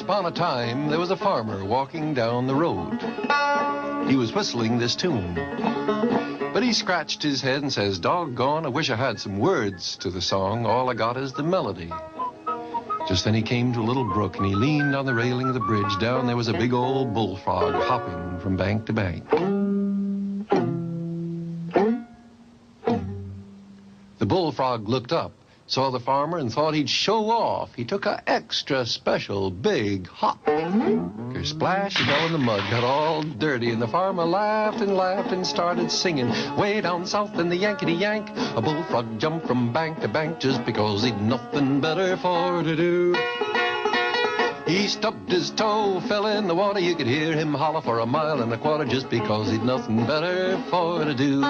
upon a time, there was a farmer walking down the road. He was whistling this tune. But he scratched his head and says, "Doggone, I wish I had some words to the song. All I got is the melody." Just then he came to a little brook, and he leaned on the railing of the bridge. Down there was a big old bullfrog hopping from bank to bank. The bullfrog looked up, saw the farmer, and thought he'd show off. He took an extra special big hop. Splash, he fell in the mud, got all dirty, and the farmer laughed and started singing. Way down south in the Yankety-Yank, a bullfrog jumped from bank to bank just because he'd nothing better for to do. He stubbed his toe, fell in the water. You could hear him holler for a mile and a quarter just because he'd nothing better for to do.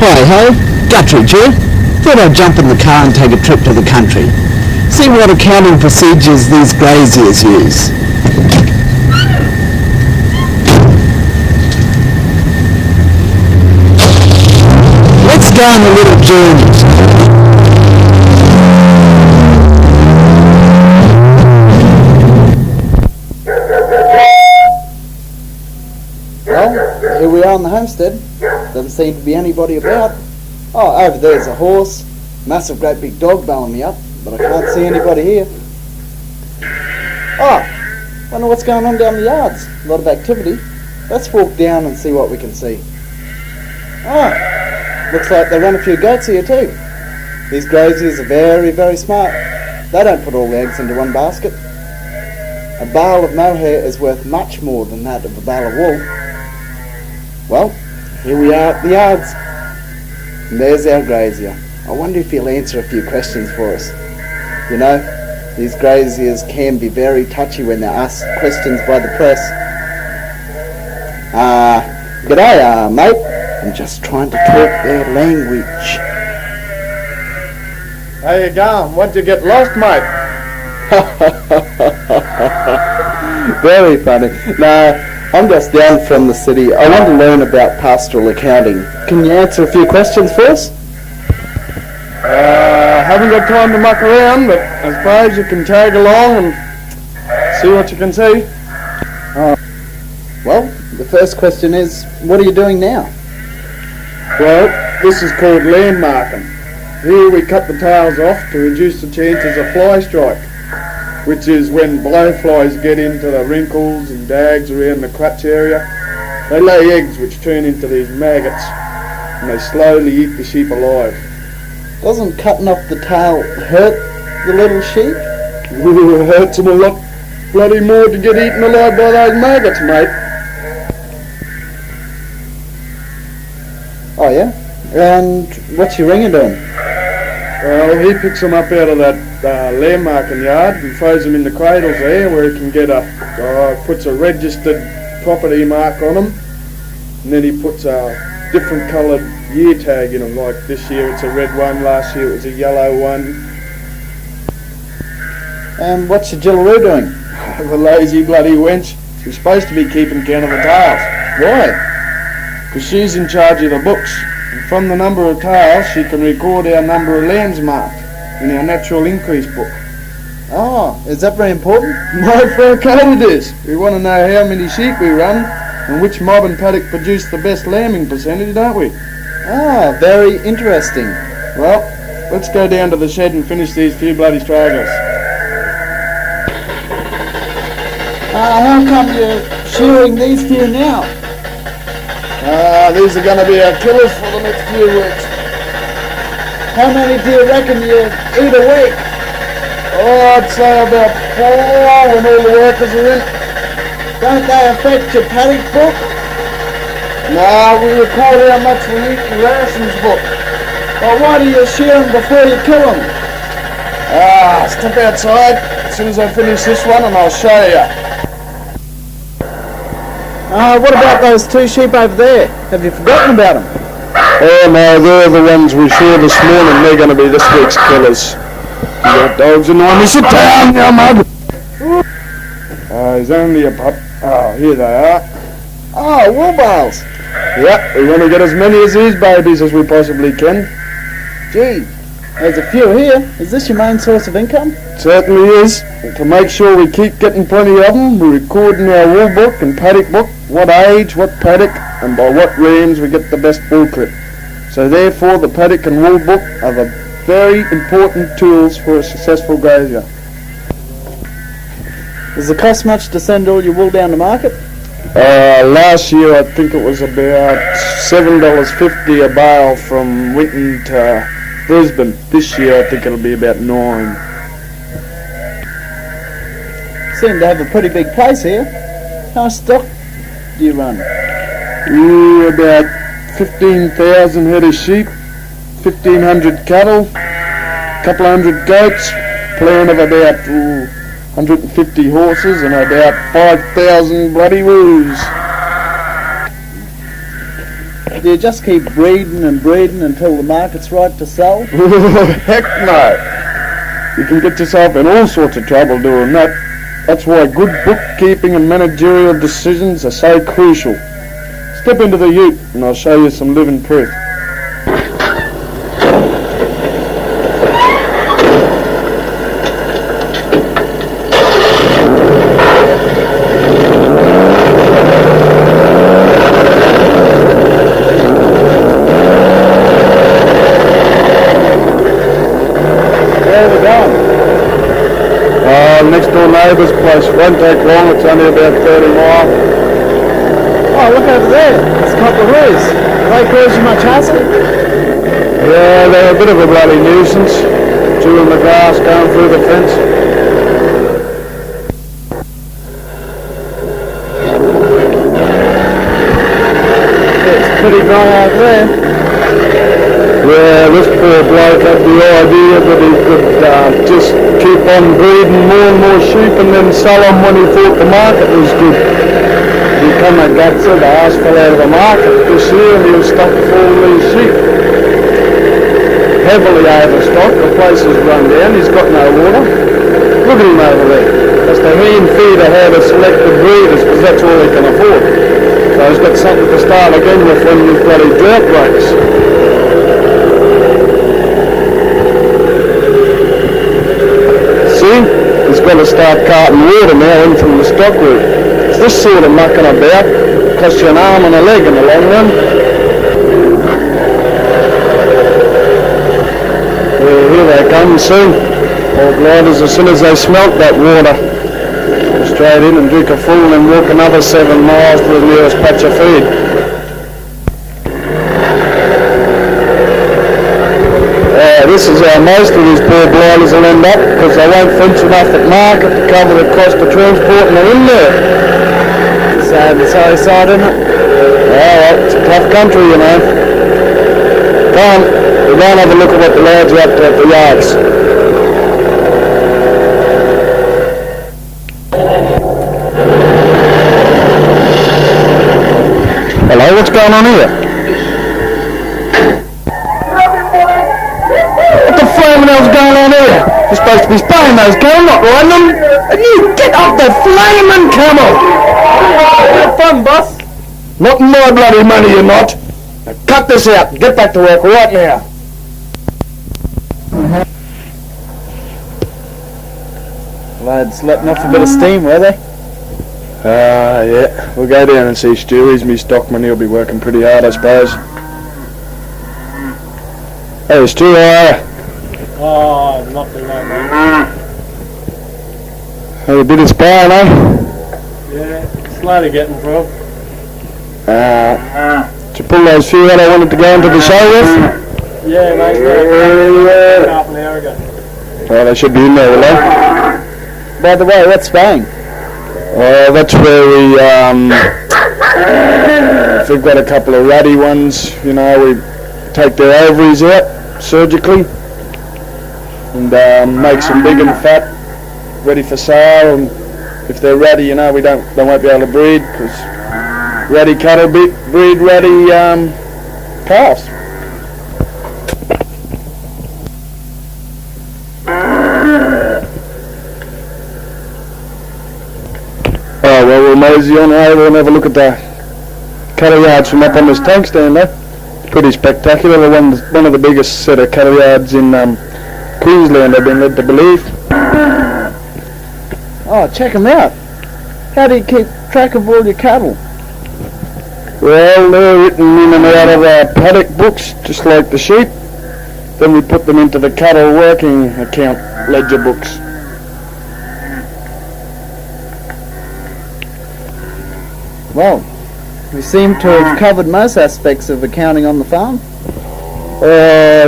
Hi ho, Guttridge here. Thought I'd jump in the car and take a trip to the country. See what accounting procedures these graziers use. Let's go on a little journey. Well, here we are on the homestead. Doesn't seem to be anybody about. Oh, over there's a horse. Massive great big dog bellowing me up, but I can't see anybody here. Oh, wonder what's going on down the yards. A lot of activity. Let's walk down and see what we can see. Ah, looks like they run a few goats here too. These graziers are very, very smart. They don't put all the eggs into one basket. A bale of mohair is worth much more than that of a bale of wool. Well, here we are at the yards. And there's our grazier. I wonder if he'll answer a few questions for us. You know, these graziers can be very touchy when they're asked questions by the press. G'day, mate. I'm just trying to talk their language. How you going? What'd you get lost, mate? Very funny. No, I'm just down from the city. I want to learn about pastoral accounting. Can you answer a few questions for us? Haven't got time to muck around, but I suppose you can tag along and see what you can see. Well, the first question is, what are you doing now? Well, this is called land marking. Here we cut the tails off to reduce the chances of fly strike, which is when blowflies get into the wrinkles and dags around the crutch area. They lay eggs which turn into these maggots, and they slowly eat the sheep alive. Doesn't cutting off the tail hurt the little sheep? Ooh, it hurts them a lot bloody more to get eaten alive by those maggots, mate. Oh yeah? And what's your ringer doing? Well, he picks them up out of that land marking yard and throws them in the cradles there where he can get puts a registered property mark on them, and then he puts a different coloured year tag in them. Like this year it's a red one, last year it was a yellow one. And what's your Jillaroo doing? The lazy bloody wench. She's supposed to be keeping count of the tails. Why? Because she's in charge of the books. And from the number of tails she can record our number of lambs marked in our natural increase book. Oh, is that very important? My fair code it is. We want to know how many sheep we run and which mob and paddock produce the best lambing percentage, don't we? Ah, very interesting. Well, let's go down to the shed and finish these few bloody stragglers. How come you're shearing these few now? These are going to be our killers for the next few weeks. How many do you reckon you eat a week? Oh, I'd say about 4 when all the workers are in. Don't they affect your paddock book? No, we record how much we eat in rations book. Well, why do you shear them before you kill them? Step outside as soon as I finish this one and I'll show you. What about those 2 sheep over there? Have you forgotten about them? Oh no, they're the ones we saw this morning. They're going to be this week's killers. You got dogs in on me. Sit down, you mug! He's only a pup. Oh, here they are. Oh, wool bales. Yep, we want to get as many of these babies as we possibly can. Gee, there's a few here. Is this your main source of income? Certainly is. To make sure we keep getting plenty of them, we record in our wool book and paddock book what age, what paddock, and by what rams we get the best wool clip. So therefore, the paddock and wool book are the very important tools for a successful grazier. Does it cost much to send all your wool down to market? Last year I think it was about $7.50 a bale from Winton to Brisbane. This year I think it'll be about $9. Seem to have a pretty big place here. How much stock do you run? About 15,000 head of sheep, 1,500 cattle, a couple of hundred goats, plan of about 150 horses and about 5,000 bloody woos. Do you just keep breeding and breeding until the market's right to sell? Heck no! You can get yourself in all sorts of trouble doing that. That's why good bookkeeping and managerial decisions are so crucial. Step into the ute and I'll show you some living proof. Next door neighbour's place. Won't take long, it's only about 30 miles. Oh, look over there. It's a couple of roos. Do they cause you much hassle? Yeah, they're a bit of a bloody nuisance. Chewing the grass, going through the fence. It's pretty dry out there. Yeah, this poor bloke had the idea that he could just keep on breeding more and more sheep and then sell them when he thought the market was good. He come and got the ass fell out of the market this year and he was stuck full of these sheep. Heavily overstocked, the place is run down, he's got no water. Look at him over there. That's the hand feeder how to select the breeders because that's all he can afford. So he's got something to start again with when these bloody drought breaks. He's got to start carting water now in from the stock route. It's this sort of mucking about. Costs you an arm and a leg in the long run. Yeah, here they come soon. All gliders as soon as they smelt that water. Go straight in and drink a full and then walk another 7 miles to the nearest patch of feed. This is how most of these poor blighters will end up because they won't fence enough at market to cover the cost of transporting them in there. Sad and sorry side, isn't it? Well, it's a tough country, you know. Come on, we'll go and have a look at what the lads are up to at the yards. Hello, what's going on here? What the hell's going on here? You're supposed to be spraying those cattle, not riding them. And you get off the flaming camel! Have fun, boss. Not in my bloody money, you're not. Now cut this out and get back to work right now. Lads letting off a bit of steam, were they? Yeah. We'll go down and see Stu. He's me stockman. He'll be working pretty hard, I suppose. Hey, Stu, how are you? Oh, not too bad, mate. Had a bit of sparring, eh? Yeah, slowly getting through. Did you pull those few that I wanted to go into the show with? Yeah, mate. Half an hour ago. Well, they should be in there, will they? By the way, what's spaying? That's where we, if we've got a couple of ruddy ones, you know, we take their ovaries out surgically and make them big and fat, ready for sale. And if they're ruddy, you know, they won't be able to breed because ruddy cattle breed ruddy calves. Oh, well, we'll mosey on over and have a look at the cattle yards from up on this tank stand, eh? Pretty pretty spectacular. One of the biggest set of cattle yards in Queensland, I've been led to believe. Oh, check them out. How do you keep track of all your cattle? Well, they're written in and out of our paddock books, just like the sheep. Then we put them into the cattle working account ledger books. Well, we seem to have covered most aspects of accounting on the farm. Yeah,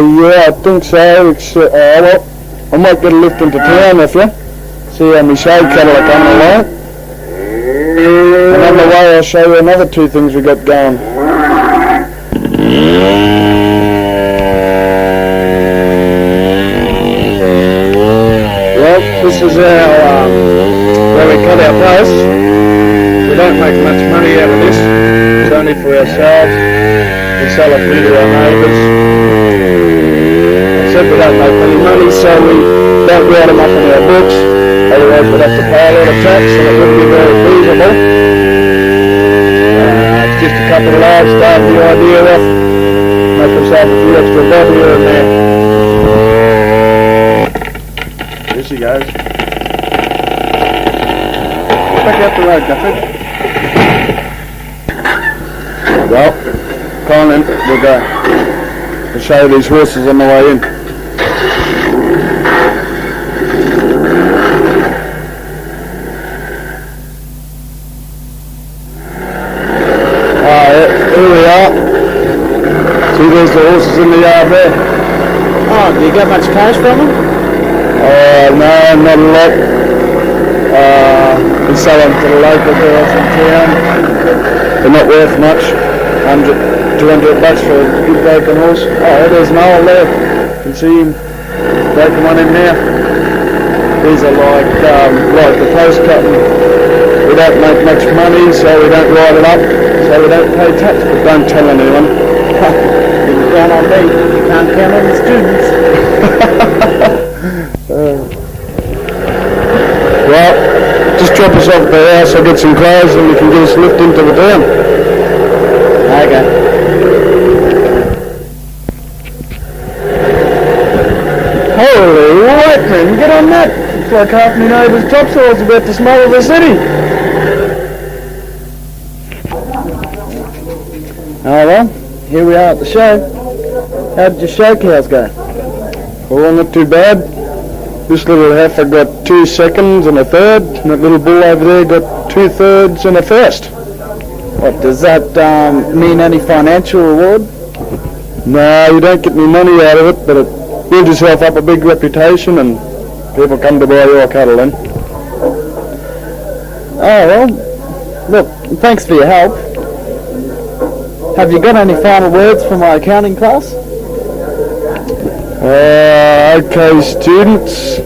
I think so. Well, I might get a lift into town with you. See how my shade cattle are coming along. And on the way I'll show you another two things we got going. Well, this is our, where we cut our posts. We don't make much money out of this. It's only for ourselves. We sell it to our neighbours. I said we don't make any money, so we don't write them up in our books. Otherwise we'd have to pay a lot of tax and it wouldn't be very feasible. It's just a couple of lives starting the idea off. Make themselves a few extra bob here and there. Here she goes. Back out the road, Guthrie. Well, come on then, we'll go. We'll show you these horses on the way in. Here we are. See, there's the horses in the yard there. Oh, do you get much cash from them? No, not a lot. We sell them to the local girls in town. They're not worth much. 100, 200 bucks for a good broken horse. Oh, there's an old there. You can see him. Broken one in there. These are like the post cutting. We don't make much money, so we don't write it up. So we don't pay tax, but don't tell anyone. You can count on me. You can't count on the students. Well, just drop us off at the house, I'll get some clothes and we can get us a lift into the town. Okay. Holy lightning, get on that! It's like half my neighbour's topsoil's about to smother the city. Oh well, here we are at the show. How did your show cows go? Well, not too bad. This little heifer got 2 seconds and a third, and that little bull over there got 2 thirds and a first. What, does that mean any financial reward? No, you don't get any money out of it, but it builds yourself up a big reputation and people come to buy your cattle then. Oh well, look, thanks for your help. Have you got any final words for my accounting class? Okay, students,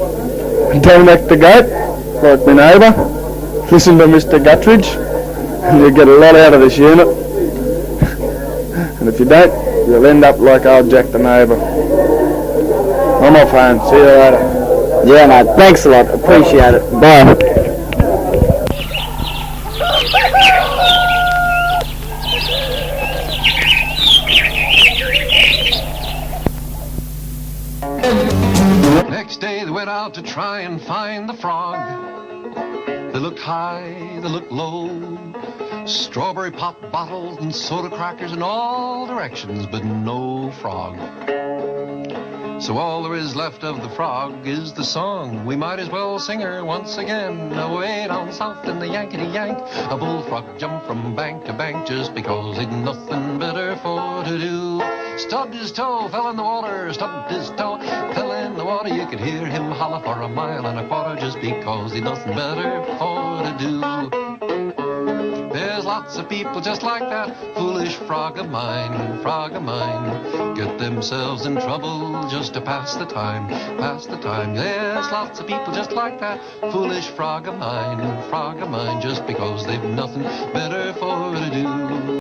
don't act the goat, like my neighbour. Listen to Mr. Guttridge, and you'll get a lot out of this unit. And if you don't, you'll end up like old Jack the neighbour. I'm off home, see you later. Yeah, mate, thanks a lot, appreciate it. Bye. Next day they went out to try and find the frog. They looked high, they looked low, strawberry pop bottles and soda crackers in all directions, but no frog. So all there is left of the frog is the song. We might as well sing her once again. Away down south in the Yankety-Yank, a bullfrog jumped from bank to bank just because he'd nothing better for to do. Stubbed his toe, fell in the water, stubbed his toe, fell in the water. You could hear him holler for a mile and a quarter just because he'd nothing better for to do. There's lots of people just like that foolish frog of mine, get themselves in trouble just to pass the time, There's lots of people just like that foolish frog of mine, just because they've nothing better for to do.